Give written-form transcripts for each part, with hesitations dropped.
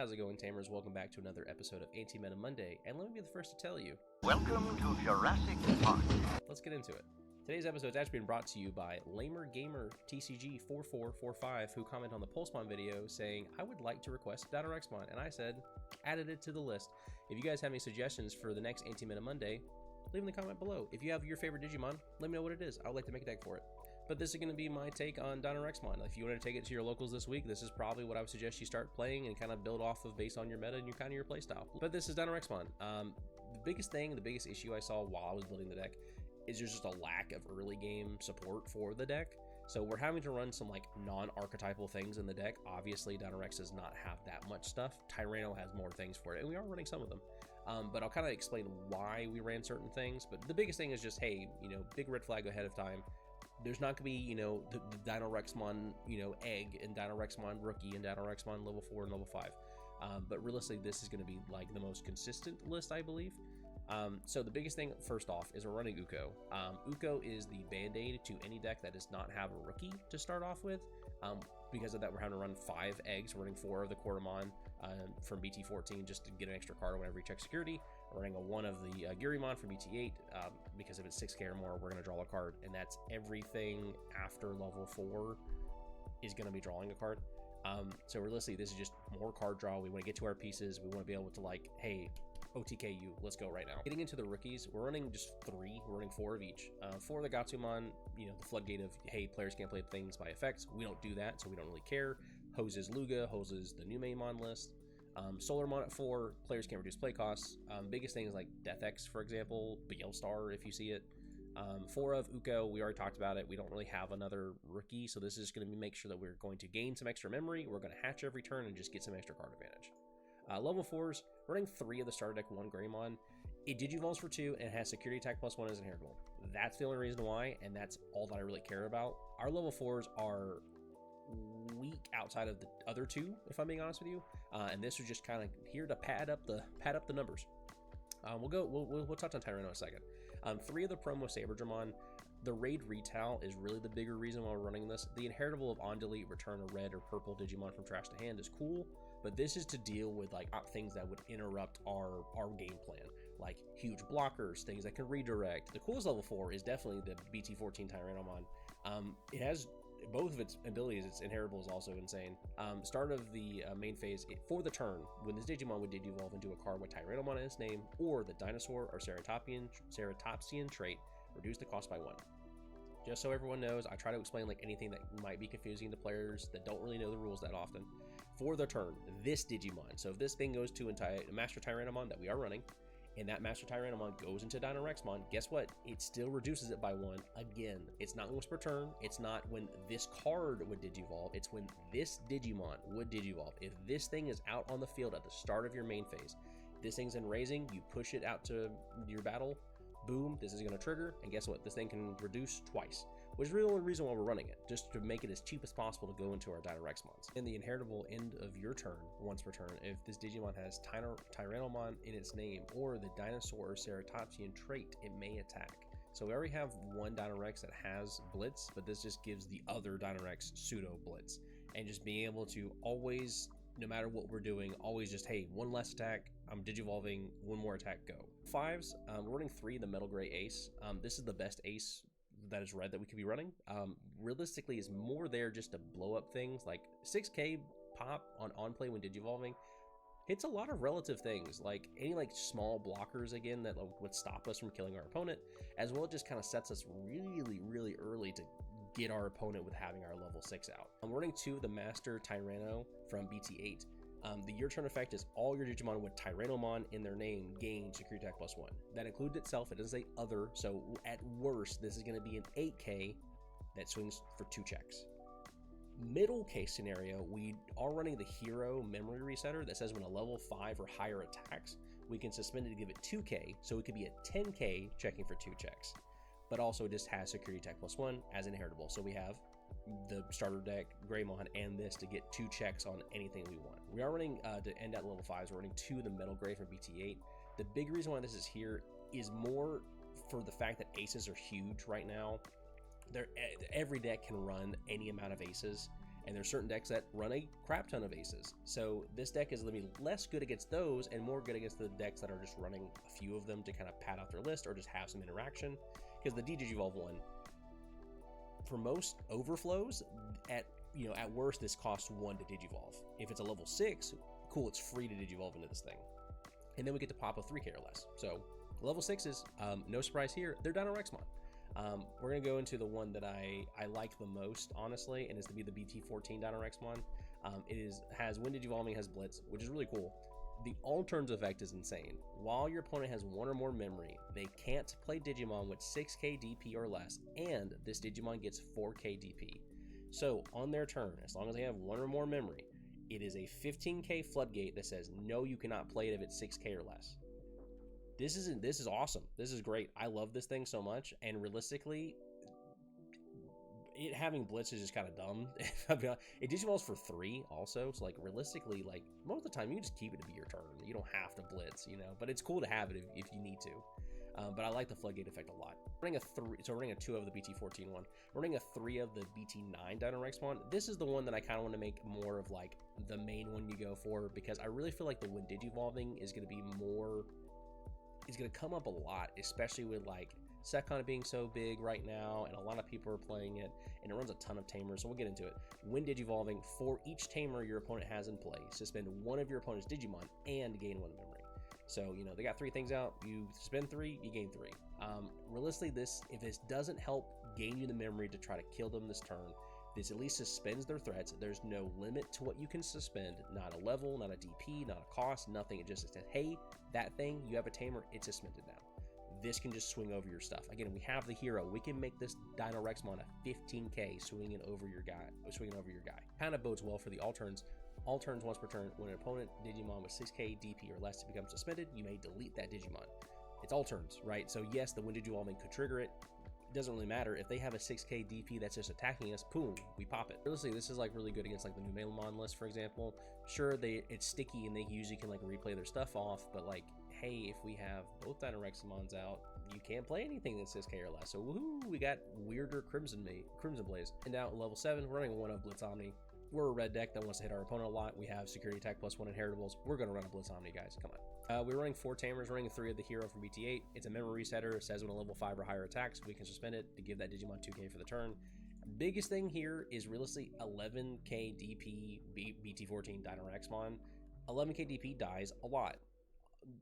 How's it going, Tamers? Welcome back to another episode of Anti-Meta Monday, and let me be the first to tell you, welcome to Jurassic Park. Let's get into it. Today's episode is actually being brought to you by Lamer Gamer TCG4445, who commented on the Pulsemon video saying, I would like to request DINOREX'D, and I said, added it to the list. If you guys have any suggestions for the next Anti-Meta Monday, leave in the comment below. If you have your favorite Digimon, let me know what it is. I would like to make a deck for it. But this is going to be my take on DINOREX'D. If you want to take it to your locals this week, this is probably what I would suggest you start playing and kind of build off of based on your meta and your playstyle. But this is DINOREX'D. The biggest issue I saw while I was building the deck is there's just a lack of early game support for the deck. So we're having to run some like non-archetypal things in the deck. Obviously, DINOREX does not have that much stuff. Tyranno has more things for it, and we are running some of them. But I'll kind of explain why we ran certain things. But the biggest thing is just, hey, big red flag ahead of time. There's not going to be, the DINOREX'D, egg and DINOREX'D rookie and DINOREX'D level 4 and level 5. But realistically, this is going to be like the most consistent list, I believe. So the biggest thing, first off, is we're running Uko. Uko is the band-aid to any deck that does not have a rookie to start off with. Because of that, we're having to run 5 eggs. We're running 4 of the Quartermon from BT14 just to get an extra card whenever you check security. We're running 1 of the Gurymon from BT8 because if it's 6k or more, we're going to draw a card, and that's everything after level 4 is going to be drawing a card. So realistically, this is just more card draw. We want to get to our pieces. We want to be able to like, hey, OTKU, let's go right now. Getting into the rookies, we're running just 3. We're running 4 of each. 4 of the Gatsumon, the floodgate of, hey, players can't play things by effects. We don't do that, so we don't really care. Hoses Luga, hoses the new main mon list. Solarmon at 4, players can't reduce play costs. Biggest thing is like Death X, for example, Bielstar if you see it. 4 of Uko, we already talked about it. We don't really have another rookie, so this is going to make sure that we're going to gain some extra memory. We're going to hatch every turn and just get some extra card advantage. Level 4s, running 3 of the starter deck 1 Greymon. It digivolves for 2 and it has security attack +1 as inheritable. That's the only reason why, and that's all that I really care about. Our level 4s are weak outside of the other 2, if I'm being honest with you. And this was just kind of here to pad up the numbers. We'll touch on Tyranno in a second. 3 of the promo Saberdramon. The raid retail is really the bigger reason why we're running this. The inheritable of on delete, return a red or purple Digimon from trash to hand is cool, but this is to deal with like things that would interrupt our game plan, like huge blockers, things that can redirect. The coolest level 4 is definitely the BT14 Tyrannomon. It has both of its abilities. Its inheritable is also insane. Start of the main phase, for the turn, when this Digimon would digivolve into a card with Tyrannomon in its name, or the dinosaur or ceratopsian trait, reduce the cost by 1. Just so everyone knows, I try to explain like anything that might be confusing to players that don't really know the rules that often. For the turn, this Digimon, so if this thing goes to a Master Tyrannomon that we are running, and that Master Tyrannomon goes into DINOREX'D, guess what? It still reduces it by 1 again. It's not once per turn. It's not when this card would digivolve. It's when this Digimon would digivolve. If this thing is out on the field at the start of your main phase, this thing's in raising, you push it out to your battle, boom, this is going to trigger, and guess what? This thing can reduce twice, which is really the only reason why we're running it, just to make it as cheap as possible to go into our DINOREX'D. In the inheritable end of your turn, once per turn, if this Digimon has Tyrannomon in its name or the dinosaur or ceratopsian trait, it may attack. So we already have 1 Dinorex that has Blitz, but this just gives the other Dinorex pseudo Blitz, and just being able to always, no matter what we're doing, always just, hey, 1 less attack, I'm digivolving, 1 more attack, go. 5s, we're running 3 the Metal Gray Ace. This is the best ace that is red that we could be running. Realistically, is more there just to blow up things, like 6k pop on play when digivolving. Hits a lot of relative things, like any like small blockers again that would stop us from killing our opponent, as well. It just kind of sets us really early to get our opponent with having our level 6 out. I'm running 2 the Master Tyranno from BT8. The your turn effect is all your Digimon with Tyrannomon in their name gain security attack +1. That includes itself. It doesn't say other, so at worst, this is going to be an 8k that swings for 2 checks. Middle case scenario, we are running the hero memory resetter that says when a level 5 or higher attacks, we can suspend it to give it 2k, so it could be a 10k checking for 2 checks. But also just has security attack +1 as inheritable. So we have the starter deck, Greymon, and this to get 2 checks on anything we want. We are running, to end at level 5s, we're running 2 of the Metal Gray from BT8. The big reason why this is here is more for the fact that aces are huge right now. Every deck can run any amount of aces, And there's certain decks that run a crap ton of aces. So this deck is going to be less good against those and more good against the decks that are just running a few of them to kind of pad out their list or just have some interaction. Because the Digivolve one, for most overflows, at worst, this costs 1 to Digivolve. If it's a level 6, cool, it's free to Digivolve into this thing. And then we get to pop a 3K or less. So level 6s, no surprise here, they're DINOREX'D. We're going to go into the one that I like the most, honestly, and it's to be the BT14 DINOREX'D. It has when Digivolving, has Blitz, which is really cool. The Alterns effect is insane. While your opponent has 1 or more memory, they can't play Digimon with 6k DP or less, and this Digimon gets 4k DP. So on their turn, as long as they have 1 or more memory, it is a 15k floodgate that says no, you cannot play it if it's 6k or less. This is awesome. This is great. I love this thing so much, and realistically, it having Blitz is just kind of dumb. It Digivolves for 3 also, so like realistically, like most of the time you can just keep it to be your turn. You don't have to Blitz, but it's cool to have it if you need to. But I like the floodgate effect a lot. We're running a 3, so we're running a 2 of the BT14 one. We're running a 3 of the BT9 DINOREX'D one. This is the one that I kind of want to make more of like the main one you go for, because I really feel like the when Digivolving is going to be more. It's going to come up a lot, especially with like SecCon being so big right now, and a lot of people are playing it, and it runs a ton of tamers, so we'll get into it. When Digivolving, for each tamer your opponent has in play, suspend 1 of your opponent's Digimon and gain 1 memory. So, they got 3 things out. You spend 3, you gain 3. Realistically, if this doesn't help gain you the memory to try to kill them this turn, this at least suspends their threats. There's no limit to what you can suspend. Not a level, not a DP, not a cost, nothing. It just says, hey, that thing, you have a tamer, it's suspended now. This can just swing over your stuff. Again, we have the hero. We can make this DINOREX'D a 15k swinging over your guy. Kind of bodes well for the Alterns. Alterns once per turn. When an opponent Digimon with 6k DP or less becomes suspended, you may delete that Digimon. It's Alterns, right? So yes, the when Digivolving could trigger it. It doesn't really matter. If they have a 6k DP that's just attacking us, boom, we pop it. Honestly, this is like really good against like the new Numemon list, for example. Sure, it's sticky and they usually can like replay their stuff off, but like, hey, if we have both DINOREX'D out, you can't play anything that's 6k or less. So woohoo, we got weirder Crimson Blaze. And now at level 7, we're running 1 of Blitz Omni. We're a red deck that wants to hit our opponent a lot. We have security attack +1 inheritables. We're going to run a Blitz Omni, guys. Come on. We're running 4 tamers, running 3 of the hero from BT8. It's a memory resetter. It says when a level 5 or higher attacks, we can suspend it to give that Digimon 2k for the turn. Biggest thing here is realistically 11k DP BT14 DINOREX'D. 11k DP dies a lot.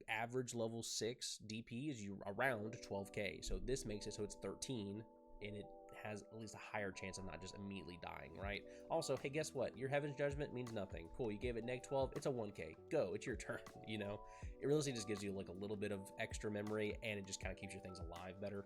Average level 6 DP is around 12k. So this makes it so it's 13, and it has at least a higher chance of not just immediately dying, right? Also, hey, guess what? Your Heaven's Judgment means nothing. Cool, you gave it -12, it's a 1k. Go, it's your turn, It really just gives you like a little bit of extra memory, and it just kind of keeps your things alive better.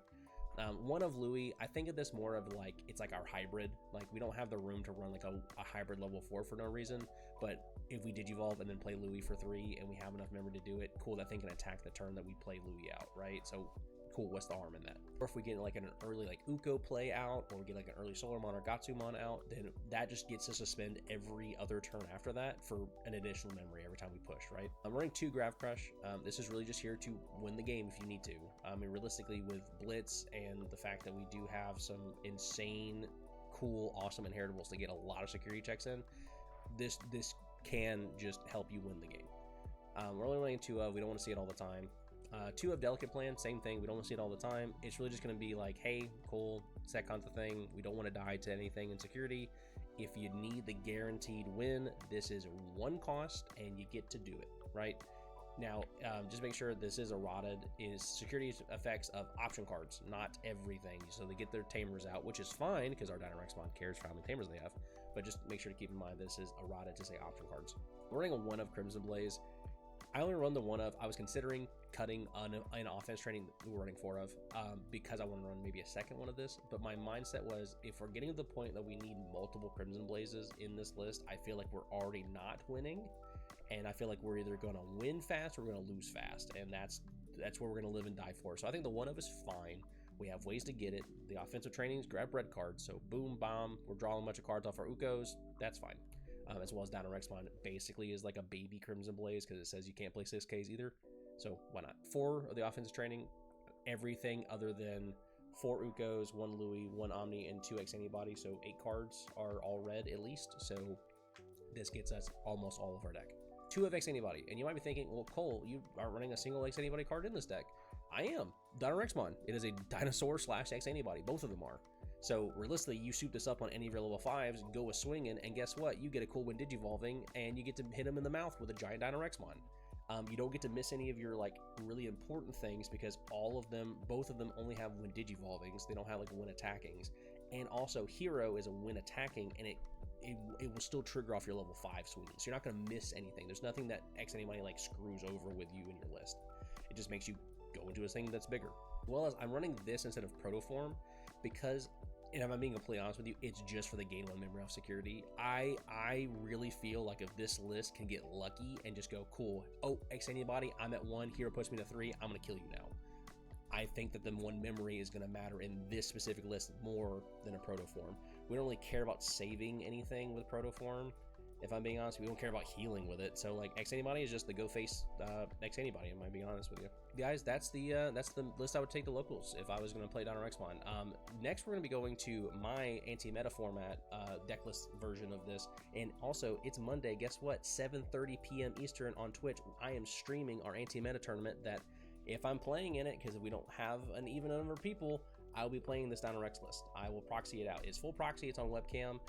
1 of Louis, I think of this more of like, it's like our hybrid. Like, we don't have the room to run like a hybrid level 4 for no reason, but if we Digivolve and then play Louis for 3 and we have enough memory to do it, cool, that thing can attack the turn that we play Louis out, right? So cool, what's the harm in that? Or if we get like an early like Uko play out, or we get like an early Solarmon or Gatsumon out, then that just gets to suspend every other turn after that for an additional memory every time we push, right? I'm running 2 Grav Crush. This is really just here to win the game if you need to. And realistically, with Blitz and the fact that we do have some insane, cool, awesome inheritables to get a lot of security checks in, this can just help you win the game. We're only running 2 of, we don't want to see it all the time. 2 of Delicate Plan, same thing, we don't want to see it all the time. It's really just going to be like, hey, cool, SecCon's a thing, we don't want to die to anything in security. If you need the guaranteed win, this is 1 cost and you get to do it, right? Now, just make sure this is errated, is security effects of option cards, not everything. So they get their tamers out, which is fine because our DINOREX'D cares for how many tamers they have, but just make sure to keep in mind this is errated to say option cards. We're running a 1 of Crimson Blaze. I only run the 1 of. I was considering cutting an offense training that we were running 4 of because I want to run maybe a second one of this, but my mindset was, if we're getting to the point that we need multiple Crimson Blazes in this list, I feel like we're already not winning, and I feel like we're either going to win fast or we're going to lose fast, and that's where we're going to live and die for. So I think the 1 of is fine. We have ways to get it. The offensive trainings, grab red cards, so boom, bomb, we're drawing a bunch of cards off our Ukos, that's fine. As well as DINOREX'D basically is like a baby Crimson Blaze because it says you can't play 6Ks either. So why not? 4 of the offensive training, everything other than 4 Ukos, 1 Louis, 1 Omni, and 2 X Antibody, so 8 cards are all red at least, so this gets us almost all of our deck. 2 of X Antibody, and you might be thinking, well, Cole, you aren't running a single X Antibody card in this deck. I am. DINOREX'D. It is a dinosaur / X Antibody, both of them are. So realistically, you soup this up on any of your level 5s, go a swinging, and guess what? You get a cool Digivolving, and you get to hit him in the mouth with a giant DINOREX'D. You don't get to miss any of your like really important things because both of them only have win Digivolvings. They don't have like win attackings. And also Hero is a win attacking, and it will still trigger off your level 5 swinging. So you're not going to miss anything. There's nothing that X Antibody like screws over with you in your list. It just makes you go into a thing that's bigger. As well as I'm running this instead of Protoform because, and if I'm being completely honest with you, it's just for the gain 1 memory off security. I really feel like if this list can get lucky and just go, cool, oh, X Antibody, I'm at 1, Hero puts me to 3, I'm going to kill you now. I think that the 1 memory is going to matter in this specific list more than a Protoform. We don't really care about saving anything with Protoform. If I'm being honest, we don't care about healing with it. So like X Antibody is just the go face X Antibody. Am I being honest with you, guys? That's the list I would take the locals if I was going to play DINOREX'D. Next, we're going to be going to my anti-meta format decklist version of this, and also it's Monday. Guess what? 7:30 p.m. Eastern on Twitch. I am streaming our anti-meta tournament. That if I'm playing in it, because we don't have an even number of people, I'll be playing this DINOREX'D list. I will proxy it out. It's full proxy. It's on webcam.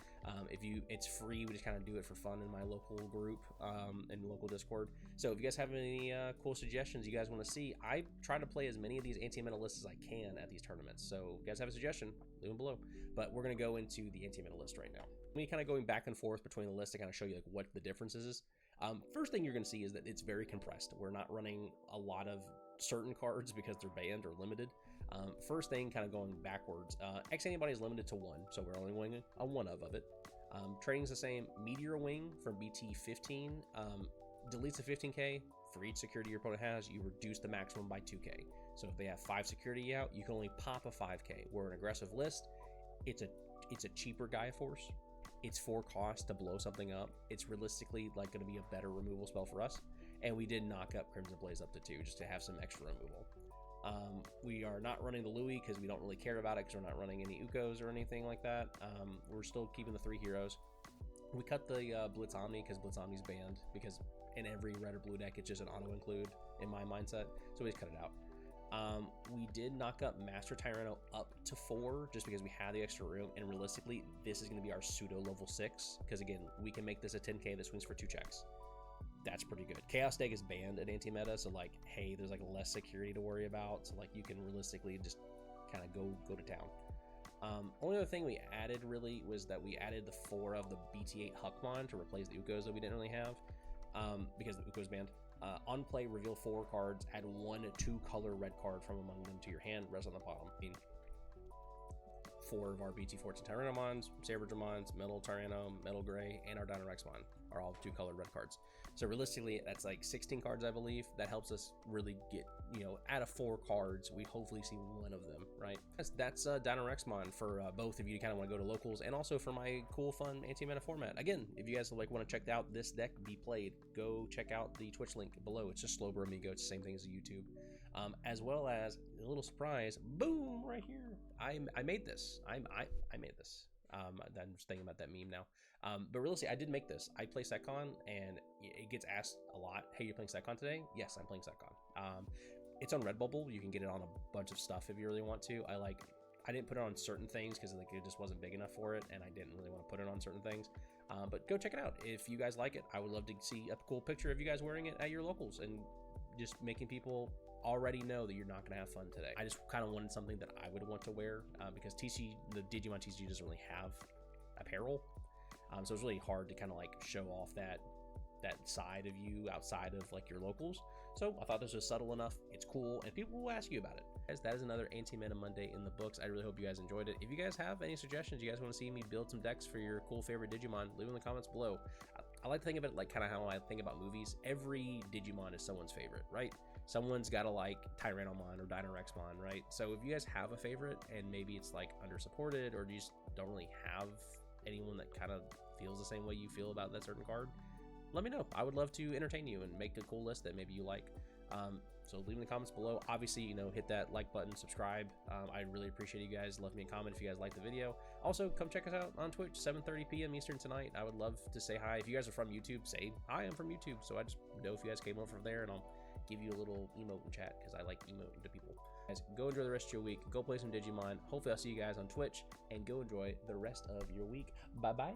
It's free. We just kind of do it for fun in my local group and local Discord. So if you guys have any cool suggestions you guys want to see, I try to play as many of these anti-meta lists as I can at these tournaments. So if you guys have a suggestion, leave them below. But we're going to go into the anti-meta list right now. Me kind of going back and forth between the lists to kind of show you like what the difference is. First thing you're going to see is that it's very compressed. We're not running a lot of certain cards because they're banned or limited. First thing, kind of going backwards, X Antibody is limited to 1, so we're only winning a 1 of it. Training's the same. Meteor Wing from BT 15 deletes the 15k. For each security your opponent has, you reduce the maximum by 2k. So if they have 5 security out, you can only pop a 5k. We're an aggressive list. It's a cheaper Gaia Force. It's 4 cost to blow something up. It's realistically like going to be a better removal spell for us. And we did knock up Crimson Blaze up to 2 just to have some extra removal. We are not running the Louis because we don't really care about it because we're not running any Ukos or anything like that. We're still keeping the 3 heroes. We cut the Blitz Omni because Blitz Omni's banned because in every red or blue deck it's just an auto include in my mindset, so we just cut it out. We did knock up Master Tyranno up to 4 just because we had the extra room, and realistically this is going to be our pseudo level 6 because again we can make this a 10k that swings for 2 checks. That's pretty good. Chaos Deck is banned at anti-meta, so like, hey, there's like less security to worry about, so like you can realistically just kind of go to town. Only other thing we added really was that we added the 4 of the BT8 Huckmon to replace the Ukos that we didn't really have because the Ukos banned. On play, reveal 4 cards, add 1 2-color red card from among them to your hand, rest on the bottom. I mean, 4 of our BT14 Tyrannomons, Saberdramons, Metal Tyranno, Metal Gray, and our DINOREX'D are all 2-colored red cards. So realistically, that's like 16 cards, I believe. That helps us really get, out of 4 cards, we hopefully see 1 of them, right? That's DINOREX'D for both of you kind of want to go to locals, and also for my cool, fun anti-meta format. Again, if you guys like want to check out this deck be played, go check out the Twitch link below. It's just Slowbromigo. It's the same thing as the YouTube. As well as a little surprise, boom, right here. I made this. I made this. I'm just thinking about that meme now. But realistically, I did make this. I play SecCon, and it gets asked a lot, hey, you're playing SecCon today? Yes, I'm playing SecCon. It's on Redbubble. You can get it on a bunch of stuff if you really want to. I didn't put it on certain things because like it just wasn't big enough for it, and I didn't really want to put it on certain things. But go check it out. If you guys like it, I would love to see a cool picture of you guys wearing it at your locals and just making people already know that you're not going to have fun today. I just kind of wanted something that I would want to wear because the Digimon TCG doesn't really have apparel. So it's really hard to kind of like show off that side of you outside of like your locals. So I thought this was subtle enough. It's cool, and people will ask you about it. Guys, that is another Anti-Meta Monday in the books. I really hope you guys enjoyed it. If you guys have any suggestions, you guys want to see me build some decks for your cool favorite Digimon, leave in the comments below. I like to think of it like kind of how I think about movies. Every Digimon is someone's favorite, right? Someone's got to like Tyrannomon or DINOREX'D, right? So if you guys have a favorite and maybe it's like under-supported, or you just don't really have anyone that kind of feels the same way you feel about that certain card, let me know. I would love to entertain you and make a cool list that maybe you like. So leave in the comments below. Obviously, you know, hit that like button, subscribe. I really appreciate you guys. Left me a comment if you guys like the video. Also, come check us out on Twitch, 7:30 p.m. Eastern tonight. I would love to say hi. If you guys are from YouTube, say hi, I'm from YouTube. So I just know if you guys came over from there, and I'll give you a little emote in chat because I like emoting to people. Guys, go enjoy the rest of your week. Go play some Digimon. Hopefully I'll see you guys on Twitch, and go enjoy the rest of your week. Bye-bye.